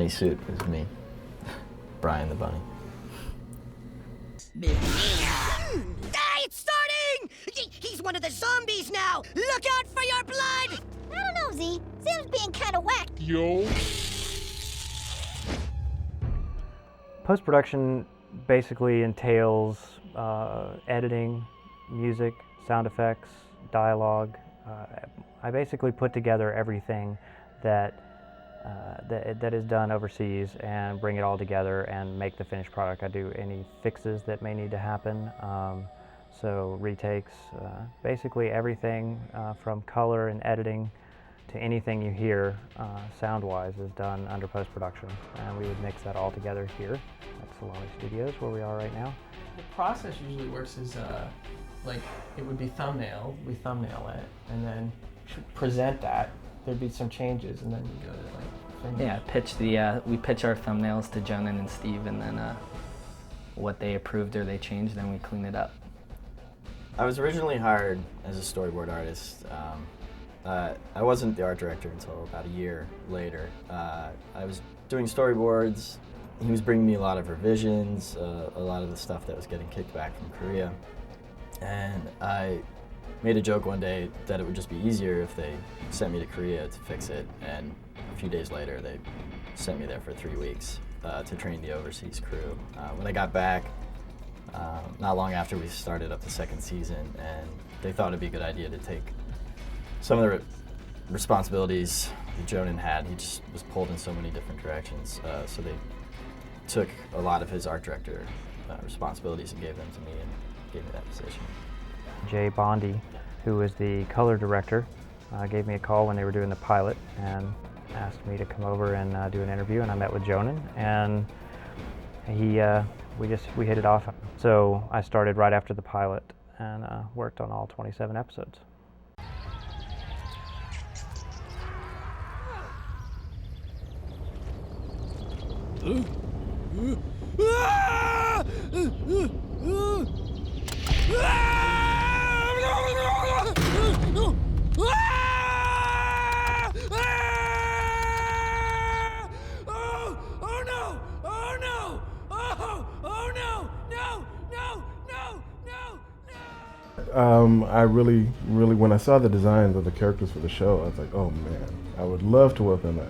bunny suit was me. Brian the bunny. It's starting! He's one of the zombies now! Look out for your blood! I don't know, Z. Zim's being kind of whacked. Yo. Post-production basically entails editing, music, sound effects, dialogue. I basically put together everything that is done overseas and bring it all together and make the finished product. I do any fixes that may need to happen, so retakes, basically everything from color and editing to anything you hear sound-wise is done under post-production, and we would mix that all together here at Solani Studios, where we are right now. The process usually works as like it would be thumbnail, we thumbnail it, and then present that. There'd be some changes, and then you go to like finish. Yeah, we pitch our thumbnails to Jhonen and Steve, and then what they approved or they changed, then we clean it up. I was originally hired as a storyboard artist. I wasn't the art director until about a year later. I was doing storyboards. He was bringing me a lot of revisions, a lot of the stuff that was getting kicked back from Korea. And I made a joke one day that it would just be easier if they sent me to Korea to fix it. And a few days later, they sent me there for 3 weeks to train the overseas crew. When I got back, not long after we started up the second season, and they thought it'd be a good idea to take some of the responsibilities that Jhonen had. He just was pulled in so many different directions. So they took a lot of his art director responsibilities and gave them to me and gave me that position. Jay Bondi, who was the color director, gave me a call when they were doing the pilot and asked me to come over and do an interview, and I met with Jhonen, and we hit it off. So I started right after the pilot and worked on all 27 episodes. I really, when I saw the designs of the characters for the show, I was like, oh man, I would love to work on that.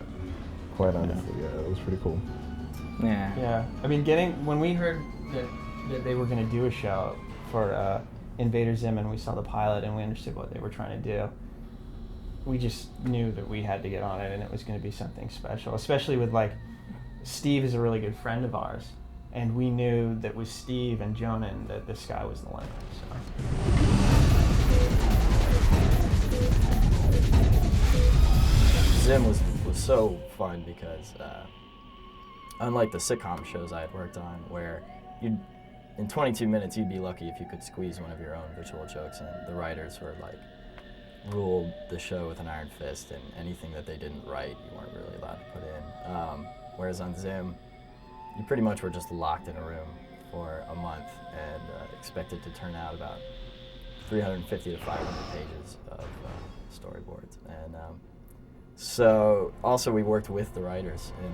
Quite honestly, yeah, it was pretty cool. Yeah. Yeah, I mean, when we heard that they were going to do a show for Invader Zim, and we saw the pilot and we understood what they were trying to do, we just knew that we had to get on it, and it was going to be something special. Especially with like, Steve is a really good friend of ours, and we knew that with Steve and Jhonen that the sky was the limit. So. Zim was so fun because unlike the sitcom shows I had worked on, where in 22 minutes you'd be lucky if you could squeeze one of your own visual jokes in. The writers were like ruled the show with an iron fist, and anything that they didn't write you weren't really allowed to put in. Whereas on Zim, you pretty much were just locked in a room for a month and expected to turn out about 350 to 500 pages of storyboards. And so also we worked with the writers in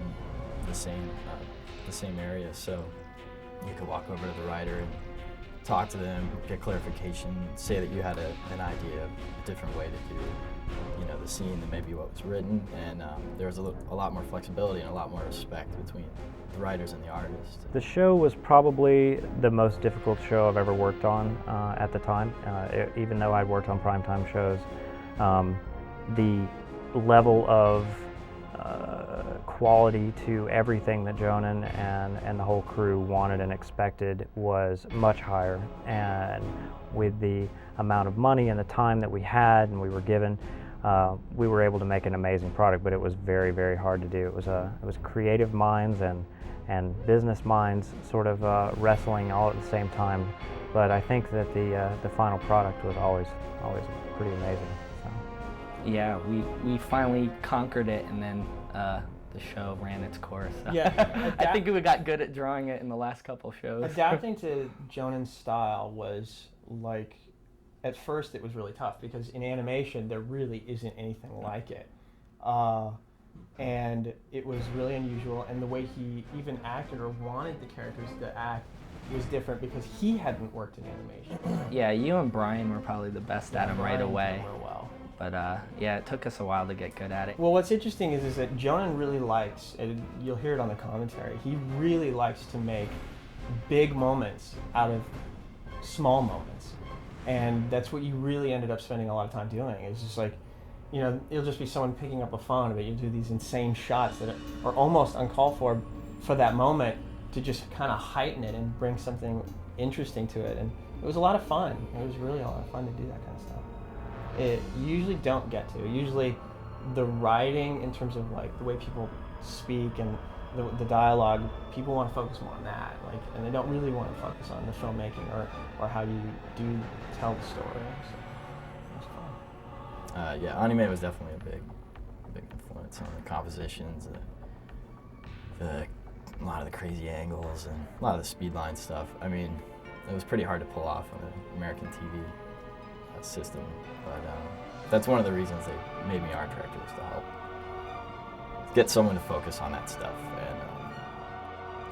the same area, so you could walk over to the writer and talk to them, get clarification, say that you had an idea of a different way to do the scene than maybe what was written, and there was a lot more flexibility and a lot more respect between the writers and the artists. The show was probably the most difficult show I've ever worked on at the time. Even though I'd worked on primetime shows, the level of quality to everything that Jhonen and the whole crew wanted and expected was much higher. And with the amount of money and the time that we had and we were given, we were able to make an amazing product, but it was very, very hard to do. It was creative minds and business minds sort of wrestling all at the same time. But I think that the final product was always pretty amazing. So. Yeah, we finally conquered it, and then the show ran its course. So. Yeah, I think we got good at drawing it in the last couple shows. Adapting to Jhonen's style was like, at first it was really tough because in animation there really isn't anything like it. and it was really unusual. And the way he even acted or wanted the characters to act was different because he hadn't worked in animation. Yeah, you and Brian were probably the best at him right Brian away. did real well. But yeah, it took us a while to get good at it. Well, what's interesting is that Jhonen really likes, and you'll hear it on the commentary, he really likes to make big moments out of small moments. And that's what you really ended up spending a lot of time doing. It's just like, you know, it'll just be someone picking up a phone, but you'll do these insane shots that are almost uncalled for that moment to just kind of heighten it and bring something interesting to it. And it was a lot of fun. It was really a lot of fun to do that kind of stuff. You usually don't get to. Usually the writing in terms of like the way people speak and the dialogue, people want to focus more on that, like, and they don't really want to focus on the filmmaking or how you do tell the story. So it was fun. Yeah, anime was definitely a big influence on the compositions, a lot of the crazy angles, and a lot of the speedline stuff. I mean, it was pretty hard to pull off on an American TV system, but that's one of the reasons they made me art director, was to help get someone to focus on that stuff. And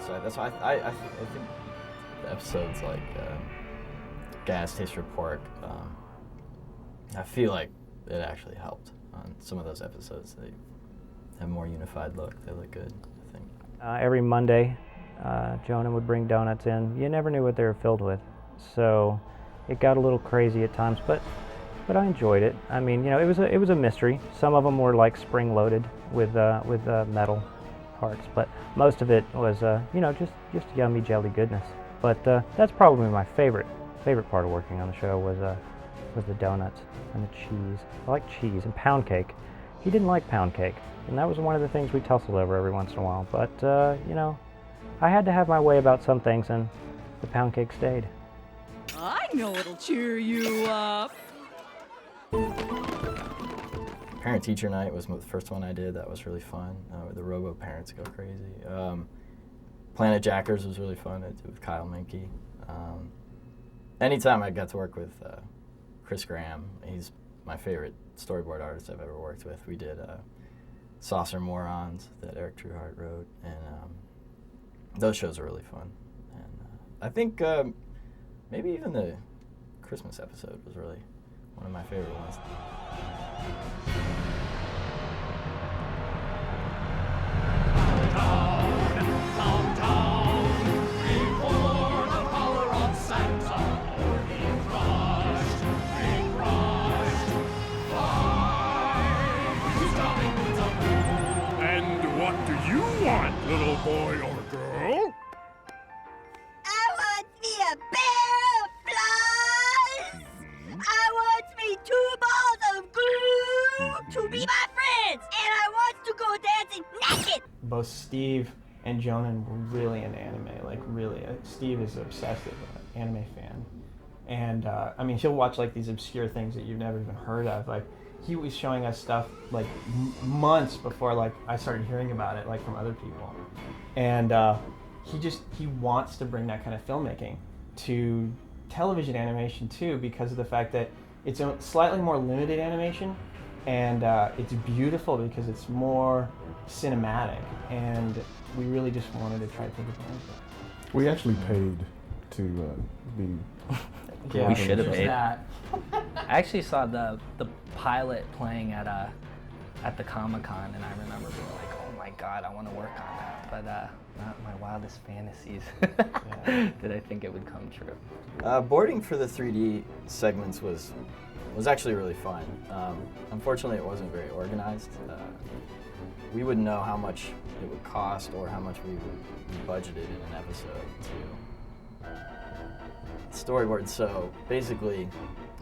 so that's why I think the episodes like Gas Taste Report, I feel like it actually helped on some of those episodes. They have a more unified look. They look good, I think. Every Monday, Jhonen would bring donuts in. You never knew what they were filled with, so it got a little crazy at times, but I enjoyed it. I mean, you know, it was a mystery. Some of them were like spring-loaded with metal parts, but most of it was, you know, just yummy jelly goodness. But that's probably my favorite part of working on the show was the donuts and the cheese. I like cheese and pound cake. He didn't like pound cake, and that was one of the things we tussled over every once in a while. But you know, I had to have my way about some things, and the pound cake stayed. I know it'll cheer you up. Parent-teacher night was the first one I did. That was really fun. The robo parents go crazy. Planet Jackers was really fun. I did with Kyle Minke. Anytime I got to work with Chris Graham, he's my favorite storyboard artist I've ever worked with. We did Saucer Morons that Eric Trueheart wrote, and those shows are really fun. And I think maybe even the Christmas episode was really one of my favorite ones. And what do you want, little boy or girl? I want me a pair of flies. I want me 2 balls of glue to be my friends, and I want to go dancing naked. Both Steve and Jhonen were really into anime, like really. Steve is an obsessive anime fan. And I mean, he'll watch like these obscure things that you've never even heard of. Like, he was showing us stuff like months before like I started hearing about it, like from other people. And he wants to bring that kind of filmmaking to television animation too, because of the fact that it's a slightly more limited animation, and it's beautiful because it's more cinematic, and we really just wanted to try to take advantage of it. We actually paid to be. Yeah, We should have there's paid. that. I actually saw the pilot playing at the Comic-Con, and I remember being like, oh my god, I want to work on that, but not my wildest fantasies did I think it would come true. Boarding for the 3D segments was actually really fun. Unfortunately, it wasn't very organized. We wouldn't know how much it would cost or how much we would be budgeted in an episode to storyboard. So basically,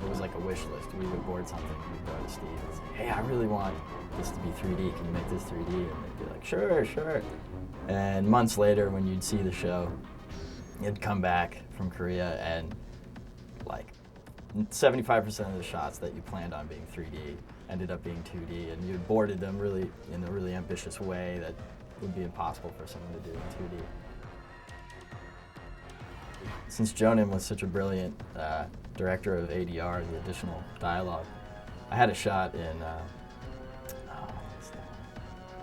it was like a wish list. We would board something, and we'd go to Steve and say, hey, I really want this to be 3D. Can you make this 3D? And they'd be like, sure, sure. And months later, when you'd see the show, you'd come back from Korea and like 75% of the shots that you planned on being 3D ended up being 2D, and you boarded them really in a really ambitious way that would be impossible for someone to do in 2D. Since Jhonen was such a brilliant director of ADR, the additional dialogue, I had a shot in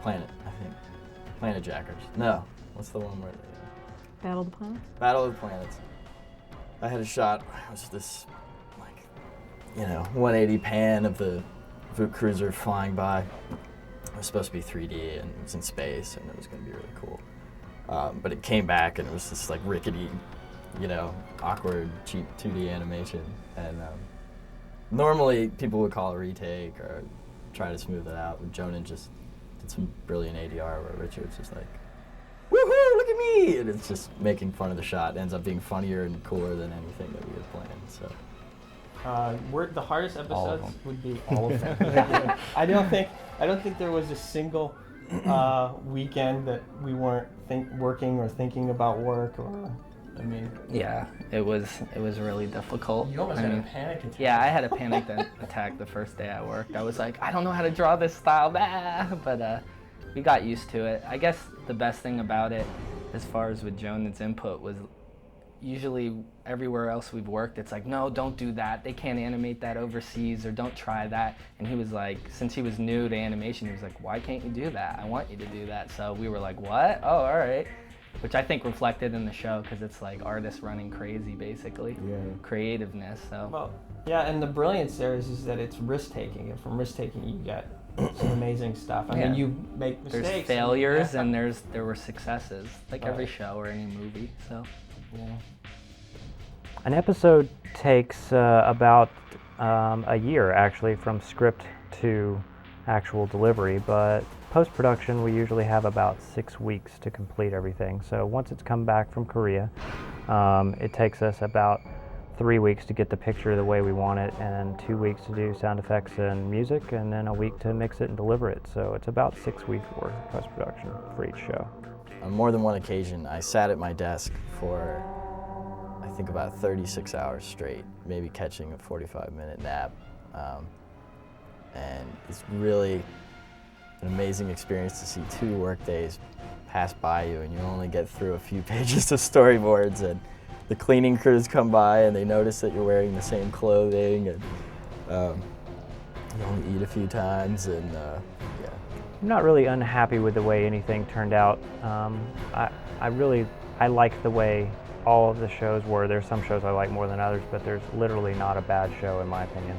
Planet, I think. Planet Jackers. No, what's the one where they... Battle of the Planets? Battle of the Planets. I had a shot where it was this, like, 180 pan of the Vought cruiser flying by. It was supposed to be 3D and it was in space and it was going to be really cool. But it came back and it was this like rickety, awkward, cheap 2D animation. And normally people would call it a retake or try to smooth it out. But Jhonen just did some brilliant ADR where Richard's just like, woohoo, look at me! And it's just making fun of the shot. It ends up being funnier and cooler than anything that we had planned. So. The hardest All of episodes them. would be all of them. I don't think there was a single weekend that we weren't working or thinking about work or. I mean. Yeah, it was really difficult. You almost had a panic attack. Yeah, I had a panic attack the first day I worked. I was like, I don't know how to draw this style, but we got used to it. I guess the best thing about it, as far as with Jhonen's input, was usually everywhere else we've worked, it's like, no, don't do that. They can't animate that overseas, or don't try that. And he was like, since he was new to animation, he was like, why can't you do that? I want you to do that. So we were like, what? Oh, all right. Which I think reflected in the show, because it's like artists running crazy, basically. Yeah. Creativeness, so. Well, yeah, and the brilliance there is that it's risk-taking, and from risk-taking you get some amazing stuff. I mean, you make mistakes. There's failures and there were successes, like every show or any movie, so. Yeah. An episode takes about a year, actually, from script to actual delivery, but post-production we usually have about 6 weeks to complete everything. So once it's come back from Korea, it takes us about 3 weeks to get the picture the way we want it, and 2 weeks to do sound effects and music, and then a week to mix it and deliver it. So it's about 6 weeks worth of post-production for each show. On more than one occasion, I sat at my desk for, I think, about 36 hours straight, maybe catching a 45-minute nap. And it's really an amazing experience to see 2 work days pass by you and you only get through a few pages of storyboards, and the cleaning crews come by and they notice that you're wearing the same clothing, and you only eat a few times, and yeah. I'm not really unhappy with the way anything turned out. I like the way all of the shows were. There's some shows I like more than others, but there's literally not a bad show in my opinion.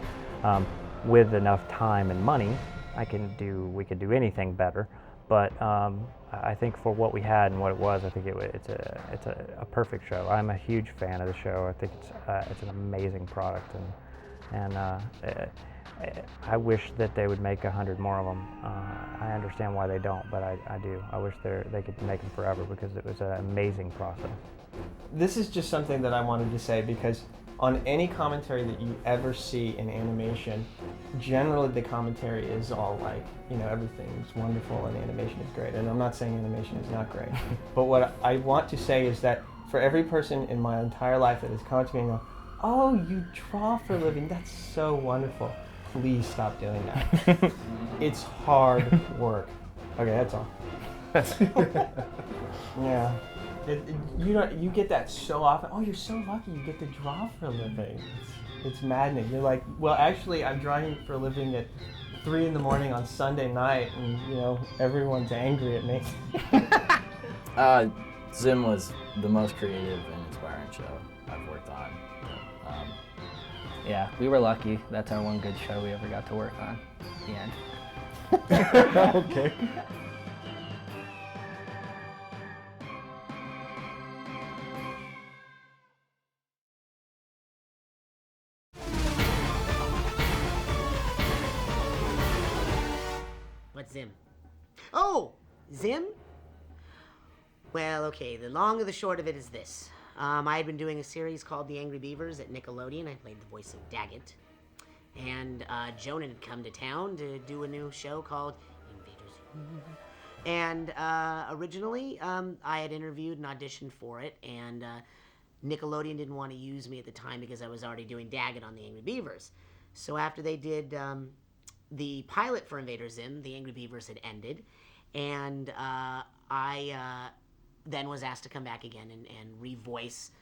With enough time and money, we could do anything better. But I think for what we had and what it was, I think it's a perfect show. I'm a huge fan of the show. I think it's an amazing product, and I wish that they would make 100 more of them. I understand why they don't, but I do. I wish they could make them forever, because it was an amazing process. This is just something that I wanted to say, because on any commentary that you ever see in animation, generally the commentary is all like, everything's wonderful and animation is great. And I'm not saying animation is not great. But what I want to say is that for every person in my entire life that has come to me and go, oh, you draw for a living, that's so wonderful. Please stop doing that. It's hard work. Okay, that's all. Yeah. You get that so often. Oh, you're so lucky you get to draw for a living. It's maddening. You're like, well, actually, I'm drawing for a living at 3 in the morning on Sunday night, and everyone's angry at me. Zim was the most creative and inspiring show I've worked on. Yeah, we were lucky. That's our one good show we ever got to work on. The end. Okay. What's Zim? Oh, Zim? Well, okay, the long and the short of it is this. I had been doing a series called The Angry Beavers at Nickelodeon. I played the voice of Daggett. And Jhonen had come to town to do a new show called Invader Zim. And originally, I had interviewed and auditioned for it, and Nickelodeon didn't want to use me at the time because I was already doing Daggett on The Angry Beavers. So after they did the pilot for Invader Zim, The Angry Beavers had ended, and I then was asked to come back again and revoice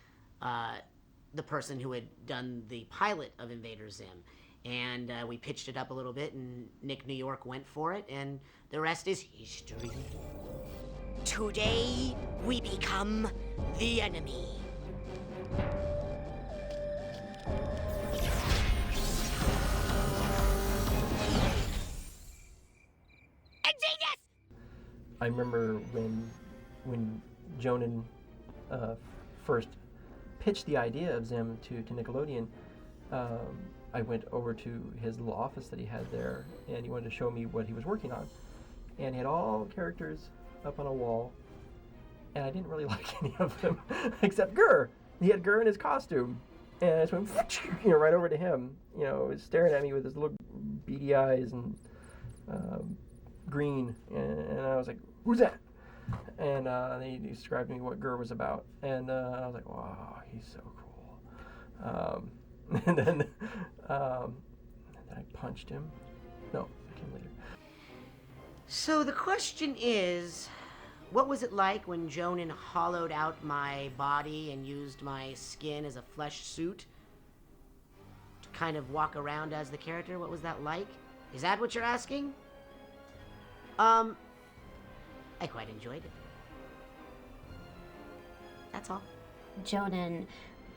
the person who had done the pilot of Invader Zim. And we pitched it up a little bit, and Nick New York went for it, and the rest is history. Today, we become the enemy. Ingenious! I remember when Jhonen first pitched the idea of Zim to Nickelodeon, I went over to his little office that he had there, and he wanted to show me what he was working on. And he had all characters up on a wall, and I didn't really like any of them except Gur. He had Gur in his costume, and I just went right over to him, staring at me with his little beady eyes and green, and I was like, "Who's that?" And then he described to me what Gur was about, and I was like, "Wow, he's so cool." And then I punched him. No, I came later. So the question is, what was it like when Jhonen hollowed out my body and used my skin as a flesh suit to kind of walk around as the character? What was that like? Is that what you're asking? I quite enjoyed it. That's all. Jhonen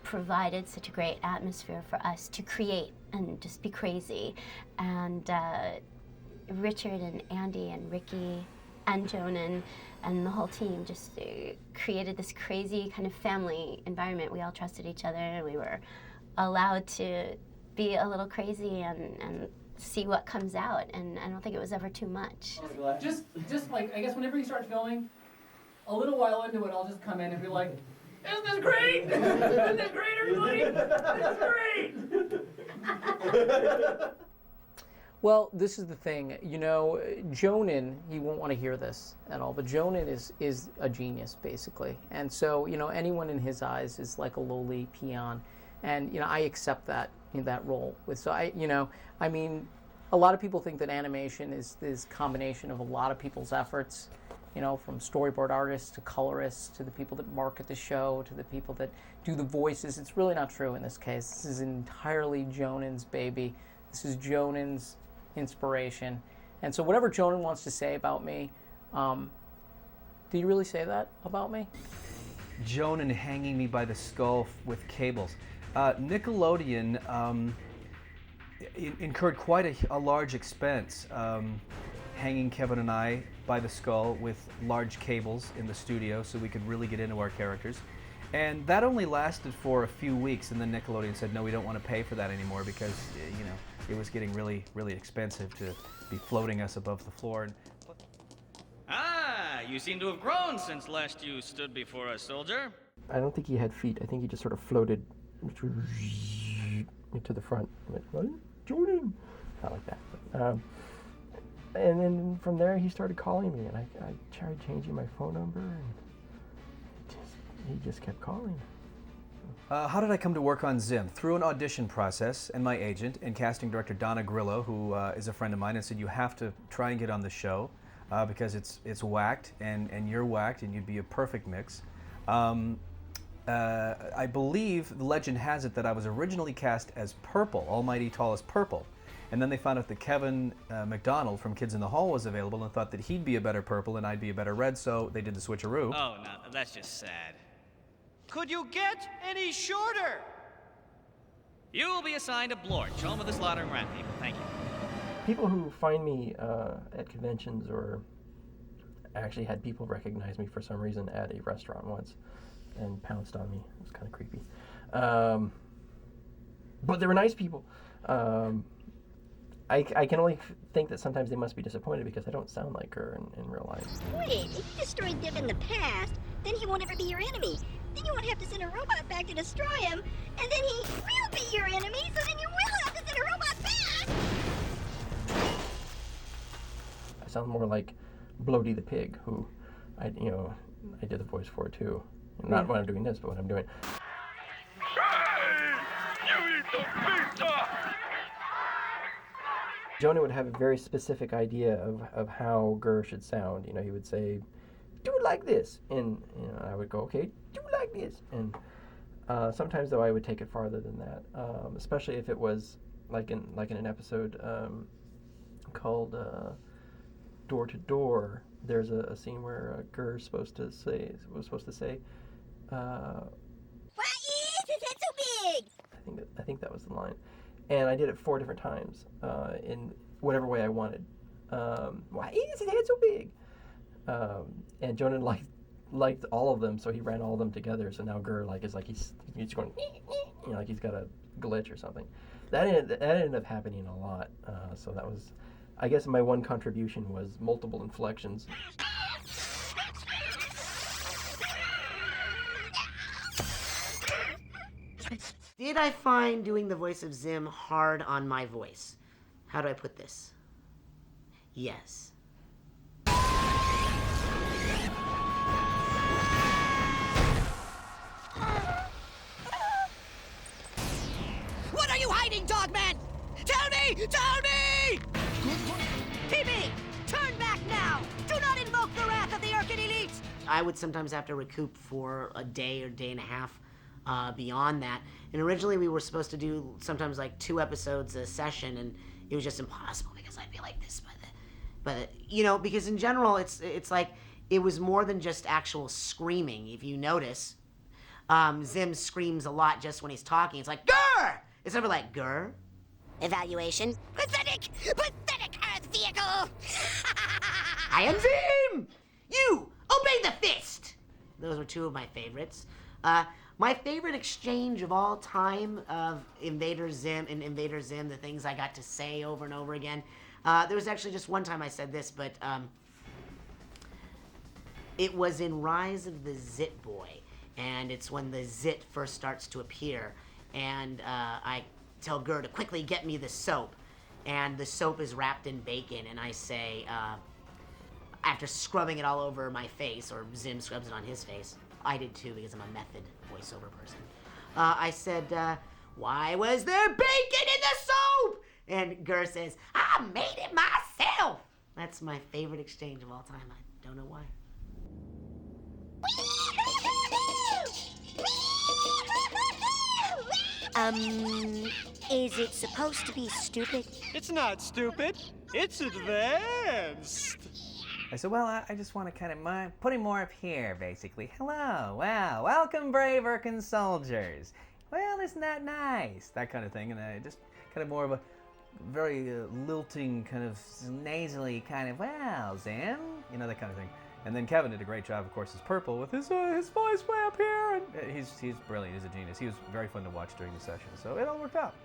provided such a great atmosphere for us to create and just be crazy. And Richard and Andy and Ricky and Jhonen and the whole team just created this crazy kind of family environment. We all trusted each other, and we were allowed to be a little crazy and see what comes out, and I don't think it was ever too much. Just like, I guess whenever you start filming, a little while into it, I'll just come in and be like, "Isn't this great? Isn't this great, everybody? This is great!" Well, this is the thing, Jhonen, he won't want to hear this at all, but Jhonen is a genius, basically. And so, anyone in his eyes is like a lowly peon. And, I accept that role. A lot of people think that animation is this combination of a lot of people's efforts, from storyboard artists to colorists to the people that market the show to the people that do the voices. It's really not true in this case. This is entirely Jhonen's baby. This is Jhonen's inspiration. And so whatever Jhonen wants to say about me, did you really say that about me? Jhonen hanging me by the skull with cables. Nickelodeon incurred quite a large expense hanging Kevin and I by the skull with large cables in the studio so we could really get into our characters. And that only lasted for a few weeks, and then Nickelodeon said, no, we don't want to pay for that anymore because, it was getting really, really expensive to be floating us above the floor. Ah, you seem to have grown since last you stood before us, soldier. I don't think he had feet. I think he just sort of floated to the front. I went, "What? Jhonen?" Not like that. But, and then from there, he started calling me, and I tried changing my phone number, and he just kept calling. How did I come to work on Zim? Through an audition process, and my agent and casting director Donna Grillo, who is a friend of mine, and said, you have to try and get on the show because it's whacked, and you're whacked, and you'd be a perfect mix. I believe the legend has it that I was originally cast as Purple, Almighty Tallest Purple. And then they found out that Kevin McDonald from Kids in the Hall was available and thought that he'd be a better Purple and I'd be a better Red, so they did the switcheroo. Oh, no, that's just sad. Could you get any shorter? You will be assigned a Blorch, home of the slaughtering rat people. Thank you. People who find me at conventions, or actually had people recognize me for some reason at a restaurant once and pounced on me. It was kind of creepy. But they were nice people. I can only think that sometimes they must be disappointed because I don't sound like her in real life. Wait, if you destroyed Div in the past, then he won't ever be your enemy. Then you won't have to send a robot back to destroy him, and then he will be your enemy, so then you will have to send a robot back! I sound more like Bloaty the pig, who I did the voice for too. Not when I'm doing this, but when I'm doing. Hey! You eat the pizza! Jhonen would have a very specific idea of how Gur should sound. He would say, "Do it like this," and I would go, "Okay, do it like this." And sometimes, though, I would take it farther than that, especially if it was like in an episode called Door to Door. There's a scene where Gurr was supposed to say, Why is his head so big? I think that was the line, and I did it 4 different times in whatever way I wanted. Why is his head so big? And Jhonen liked all of them, so he ran all of them together. So now Gurr is like he's going, like he's got a glitch or something. That ended up happening a lot. So that was, I guess, my one contribution was multiple inflections. Did I find doing the voice of Zim hard on my voice? How do I put this? Yes. What are you hiding, Dogman? Tell me! Tell me! PB, turn back now! Do not invoke the wrath of the Urkin Elite! I would sometimes have to recoup for a day or day and a half beyond that. And originally we were supposed to do sometimes like 2 episodes a session, and it was just impossible because I'd be like this because in general it's like it was more than just actual screaming. If you notice, Zim screams a lot just when he's talking. It's like, Grr! It's never like, Grr. Evaluation. Pathetic! Pathetic Earth vehicle! I am Zim! You! Obey the fist! Those were 2 of my favorites. My favorite exchange of all time of Invader Zim and Invader Zim, the things I got to say over and over again. There was actually just one time I said this, but it was in Rise of the Zit Boy, and it's when the Zit first starts to appear, and I tell Gurr to quickly get me the soap, and the soap is wrapped in bacon, and I say, after scrubbing it all over my face, or Zim scrubs it on his face, I did too because I'm a method voiceover person, I said, why was there bacon in the soap? And Gurr says, I made it myself. That's my favorite exchange of all time. I don't know why. Is it supposed to be stupid? It's not stupid. It's advanced. I said, well, I just want to kind of put him more up here, basically. Hello, wow, welcome, brave Urkin soldiers. Well, isn't that nice? That kind of thing, and I just kind of more of a very lilting, kind of nasally kind of, wow, Zim, you know, that kind of thing. And then Kevin did a great job, of course, as Purple with his voice way up here, and he's brilliant. He's a genius. He was very fun to watch during the session, so it all worked out.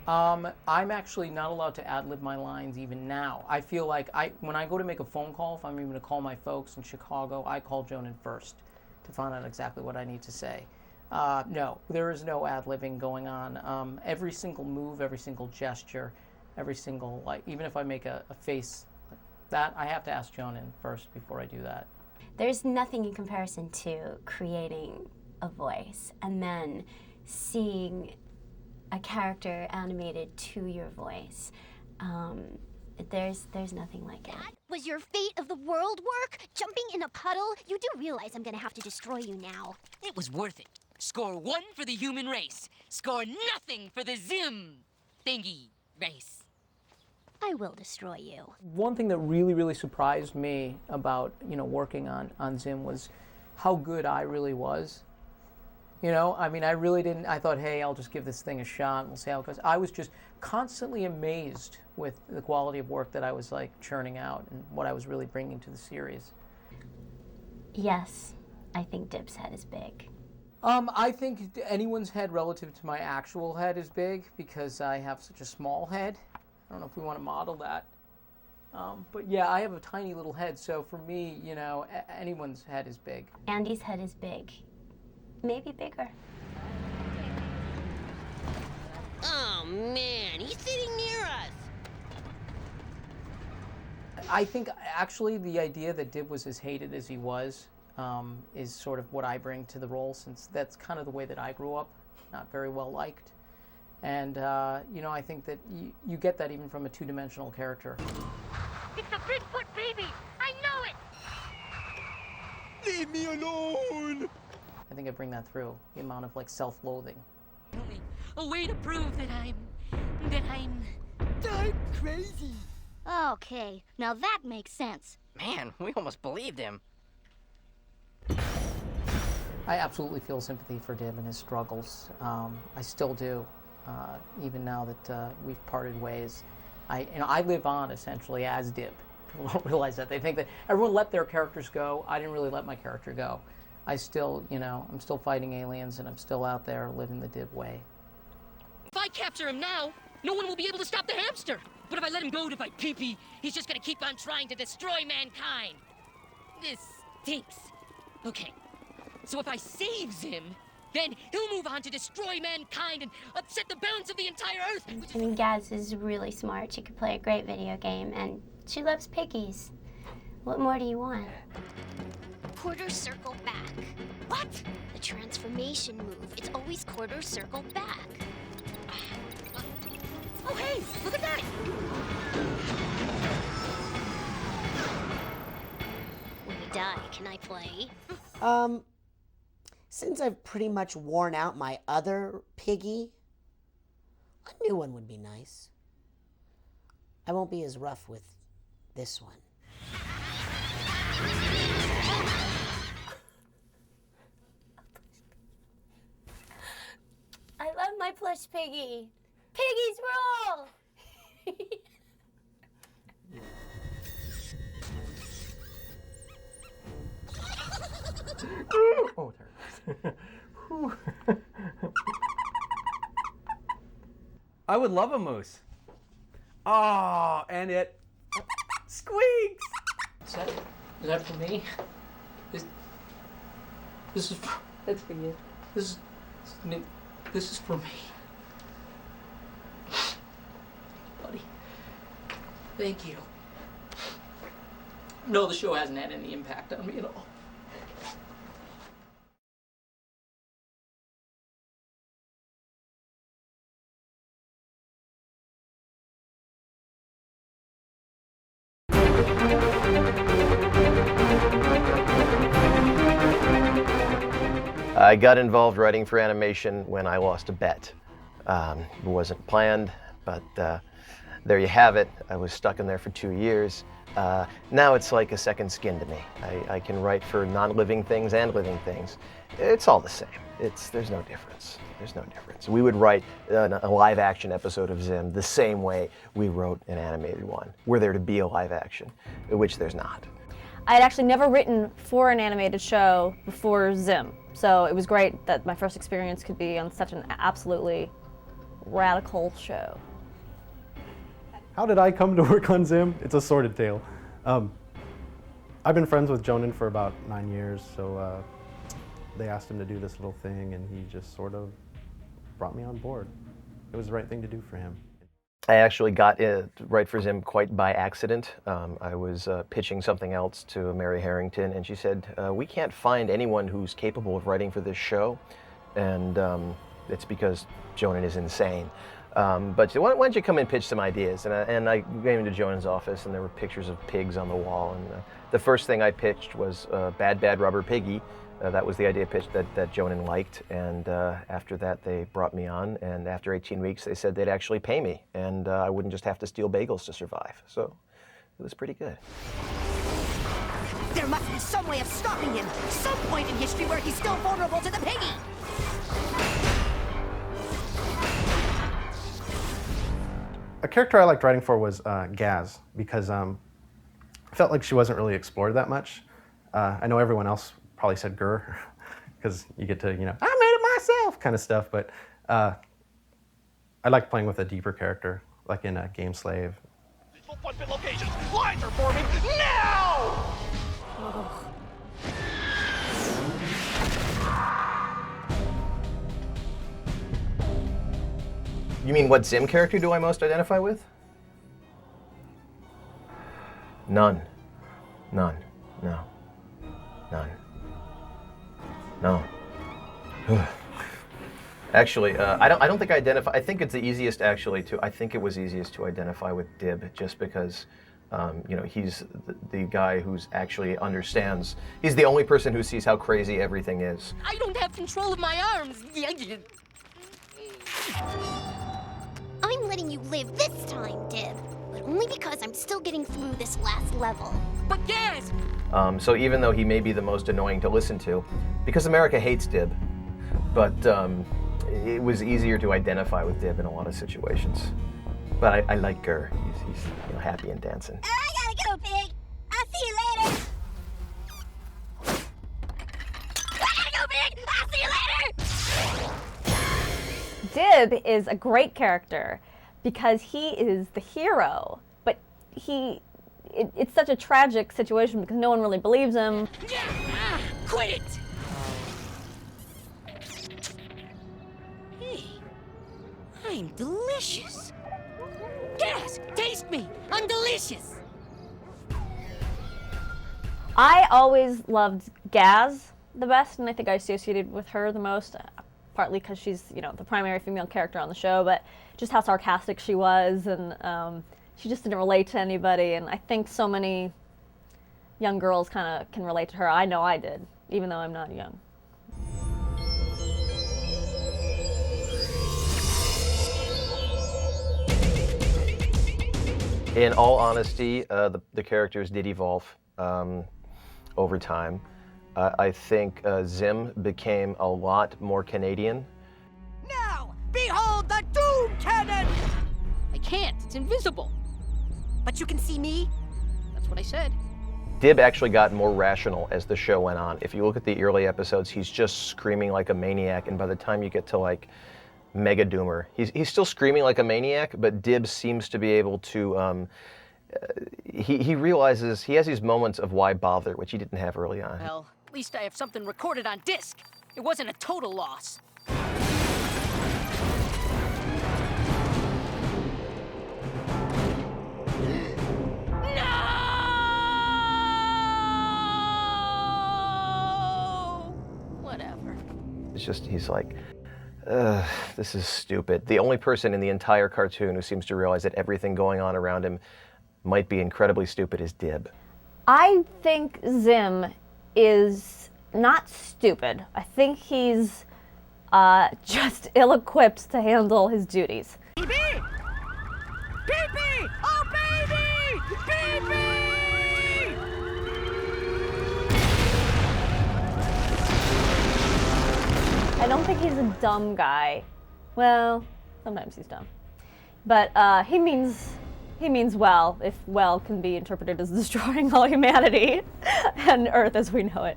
I'm actually not allowed to ad-lib my lines even now. I feel like when I go to make a phone call, if I'm even to call my folks in Chicago, I call Jhonen first to find out exactly what I need to say. No, there is no ad-libbing going on. Every single move, every single gesture, every single, even if I make a face like that, I have to ask Jhonen first before I do that. There's nothing in comparison to creating a voice and then seeing a character animated to your voice. There's nothing like it. That was your fate of the world work? Jumping in a puddle? You do realize I'm gonna have to destroy you now. It was worth it. Score 1 for the human race. Score nothing for the Zim thingy race. I will destroy you. One thing that really, really surprised me about, working on Zim was how good I really was. I really didn't, I thought, hey, I'll just give this thing a shot and we'll see how it goes. I was just constantly amazed with the quality of work that I was churning out and what I was really bringing to the series. Yes, I think Dib's head is big. I think anyone's head relative to my actual head is big because I have such a small head. I don't know if we want to model that. But yeah, I have a tiny little head, so for me, anyone's head is big. Andy's head is big. Maybe bigger. Oh man, he's sitting near us. I think actually the idea that Dib was as hated as he was is sort of what I bring to the role, since that's kind of the way that I grew up, not very well liked. And, I think that you get that even from a two-dimensional character. It's a Bigfoot baby! I know it! Leave me alone! I think I bring that through, the amount of, self-loathing. A way to prove that I'm that I'm crazy. Okay, now that makes sense. Man, we almost believed him. I absolutely feel sympathy for Dib and his struggles. I still do, even now that we've parted ways. I live on essentially as Dib. People don't realize that. They think that everyone let their characters go. I didn't really let my character go. I still, I'm still fighting aliens, and I'm still out there living the Dib way. If I capture him now, no one will be able to stop the hamster. But if I let him go to fight Pee-Pee, he's just gonna keep on trying to destroy mankind. This stinks. Okay, so if I save Zim, then he'll move on to destroy mankind and upset the balance of the entire Earth. I mean, Gaz is really smart. She could play a great video game, and she loves piggies. What more do you want? Quarter circle back. What? The transformation move. It's always quarter circle back. Oh, hey, look at that! When you die, can I play? Since I've pretty much worn out my other piggy, a new one would be nice. I won't be as rough with this one. I love my plush piggy. Piggies rule! Oh, there. I would love a moose. Oh, and it squeaks. Is that for me? This is for, that's for you. This is for me. Buddy. Thank you. No, the show hasn't had any impact on me at all. I got involved writing for animation when I lost a bet. It wasn't planned, but there you have it. I was stuck in there for 2 years. Now it's like a second skin to me. I can write for non-living things and living things. It's all the same. There's no difference. There's no difference. We would write a live action episode of Zim the same way we wrote an animated one, were there to be a live action, which there's not. I had actually never written for an animated show before Zim, so it was great that my first experience could be on such an absolutely radical show. How did I come to work on Zim? It's a sordid tale. I've been friends with Jhonen for about 9 years, so they asked him to do this little thing, and he just sort of brought me on board. It was the right thing to do for him. I actually got to write for Zim quite by accident. I was pitching something else to Mary Harrington, and she said, we can't find anyone who's capable of writing for this show, and it's because Jhonen is insane. But she said, why don't you come and pitch some ideas? And I came into Jonen's office, and there were pictures of pigs on the wall, and the first thing I pitched was Bad Bad Rubber Piggy. That was the idea pitch that Jhonen liked, and after that they brought me on, and after 18 weeks they said they'd actually pay me, and I wouldn't just have to steal bagels to survive, so it was pretty good. There must be some way of stopping him, some point in history where he's still vulnerable to the piggy! A character I liked writing for was Gaz, because I felt like she wasn't really explored that much. I know everyone else probably said Gur, because you get to, I made it myself kind of stuff, but I like playing with a deeper character, like in Game Slave. Locations. Lines are forming now! You mean what Zim character do I most identify with? None. None. No. None. No. Actually, I don't think I identify. I think it's the easiest actually to. I think it was easiest to identify with Dib just because, he's the guy who's actually understands. He's the only person who sees how crazy everything is. I don't have control of my arms. I'm letting you you live this time, Dib. But only because I'm still getting through this last level. But Gaz! So even though he may be the most annoying to listen to, because America hates Dib, but it was easier to identify with Dib in a lot of situations. But I like Gur. He's happy and dancing. I gotta go, pig. I'll see you later. I gotta go, pig. I'll see you later. Dib is a great character because he is the hero, but it's such a tragic situation because no one really believes him. Quit it! Hey, I'm delicious. Gaz, taste me. I'm delicious. I always loved Gaz the best, and I think I associated with her the most, partly because she's, the primary female character on the show, but just how sarcastic she was, and she just didn't relate to anybody, and I think so many young girls kind of can relate to her. I know I did, even though I'm not young. In all honesty, the characters did evolve over time. I think Zim became a lot more Canadian. Now, behold the Doom Cannon! I can't. It's invisible. But you can see me? That's what I said. Dib actually got more rational as the show went on. If you look at the early episodes, he's just screaming like a maniac, and by the time you get to like Mega Doomer, he's still screaming like a maniac, but Dib seems to be able to, he realizes, he has these moments of why bother, which he didn't have early on. Well, at least I have something recorded on disc. It wasn't a total loss. It's just, he's like, this is stupid. The only person in the entire cartoon who seems to realize that everything going on around him might be incredibly stupid is Dib. I think Zim is not stupid. I think he's just ill-equipped to handle his duties. Baby! Baby! Oh, baby! Baby! I don't think he's a dumb guy. Well, sometimes he's dumb. But he means well, if well can be interpreted as destroying all humanity and Earth as we know it.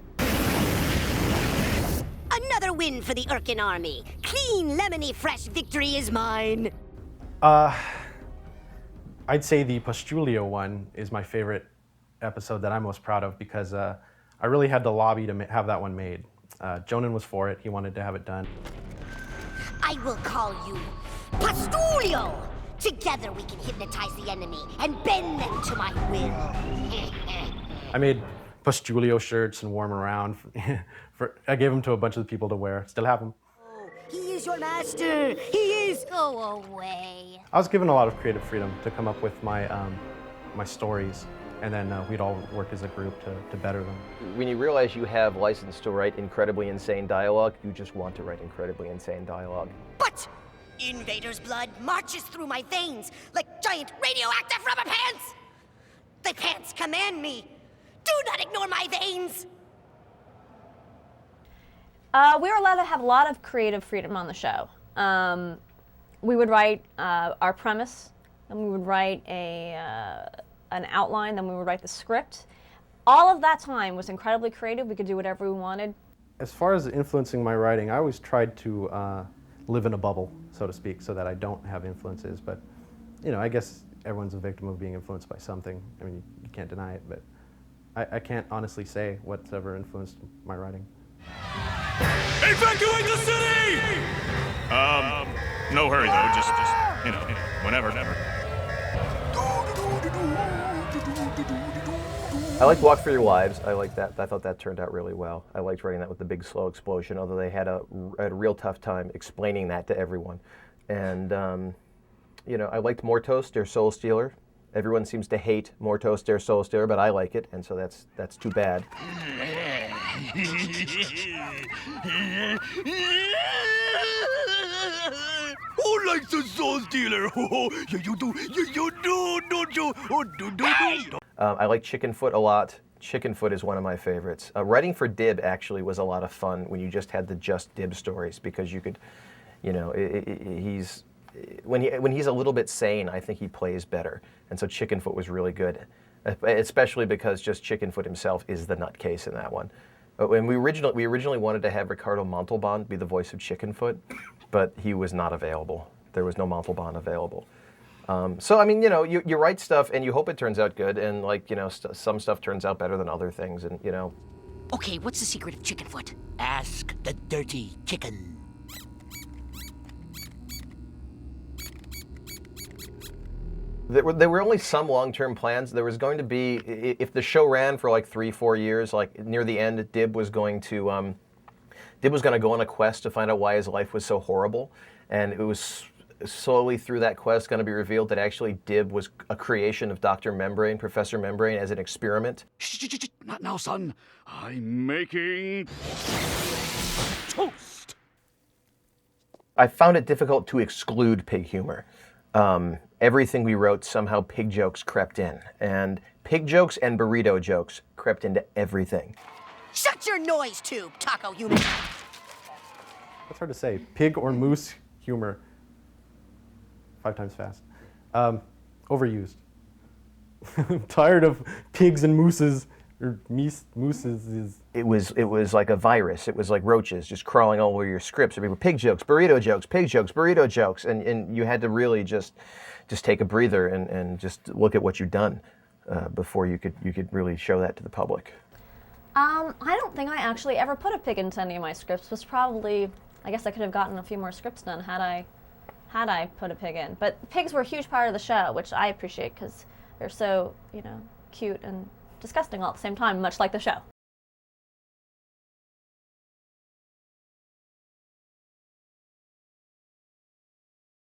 Another win for the Urkin army. Clean, lemony, fresh victory is mine. I'd say the Postulio one is my favorite episode that I'm most proud of because I really had to lobby to have that one made. Jhonen was for it. He wanted to have it done. I will call you Postulio. Together we can hypnotize the enemy and bend them to my will. I made Postulio shirts and wore them around. I gave them to a bunch of the people to wear. Still have them. He is your master. He is. Go away. I was given a lot of creative freedom to come up with my my stories, and then we'd all work as a group to better them. When you realize you have license to write incredibly insane dialogue, you just want to write incredibly insane dialogue. But Invader's blood marches through my veins like giant radioactive rubber pants. The pants command me. Do not ignore my veins. We were allowed to have a lot of creative freedom on the show. We would write our premise, and we would write an outline, then we would write the script. All of that time was incredibly creative. We could do whatever we wanted. As far as influencing my writing, I always tried to live in a bubble, so to speak, so that I don't have influences. But, I guess everyone's a victim of being influenced by something. I mean, you can't deny it, but I can't honestly say what's ever influenced my writing. Evacuate the city! No hurry though, just whenever. I liked Walk for Your Lives. I liked that. I thought that turned out really well. I liked writing that with the big slow explosion, although they had a real tough time explaining that to everyone. And, I liked Mortos, their Soul Stealer. Everyone seems to hate Mortos, their Soul Stealer, but I like it, and so that's too bad. Oh like the soul stealer. Oh, yeah, you do, you do, don't you? Oh, do. I like Chickenfoot a lot. Chickenfoot is one of my favorites. Writing for Dib actually was a lot of fun when you just had the just Dib stories, because you could, you know, he's when he's a little bit sane, I think he plays better, and so Chickenfoot was really good, especially because just Chickenfoot himself is the nutcase in that one. And we originally wanted to have Ricardo Montalban be the voice of Chickenfoot, but he was not available. There was no Montalban available. So I mean, you know, you write stuff and you hope it turns out good, and like, you know, some stuff turns out better than other things, and you know. Okay, what's the secret of Chickenfoot? Ask the dirty chicken. There were only some long-term plans. There was going to be, if the show ran for like 3-4 years, like near the end, Dib was going to go on a quest to find out why his life was so horrible, and it was slowly through that quest going to be revealed that actually Dib was a creation of Dr. Membrane, Professor Membrane, as an experiment. Shh, not now, son. I'm making toast. I found it difficult to exclude pig humor. Everything we wrote, somehow pig jokes crept in, and pig jokes and burrito jokes crept into everything. Shut your noise tube, taco human. That's hard to say. Pig or moose humor. 5 times fast. Overused. I'm tired of pigs and mooses, or mooses. It was like a virus. It was like roaches just crawling all over your scripts. I mean, pig jokes, burrito jokes, pig jokes, burrito jokes, and you had to really just take a breather and just look at what you've done before you could really show that to the public. I don't think I actually ever put a pig into any of my scripts. Was probably, I guess I could have gotten a few more scripts done had I put a pig in. But pigs were a huge part of the show, which I appreciate because they're so, you know, cute and disgusting all at the same time, much like the show.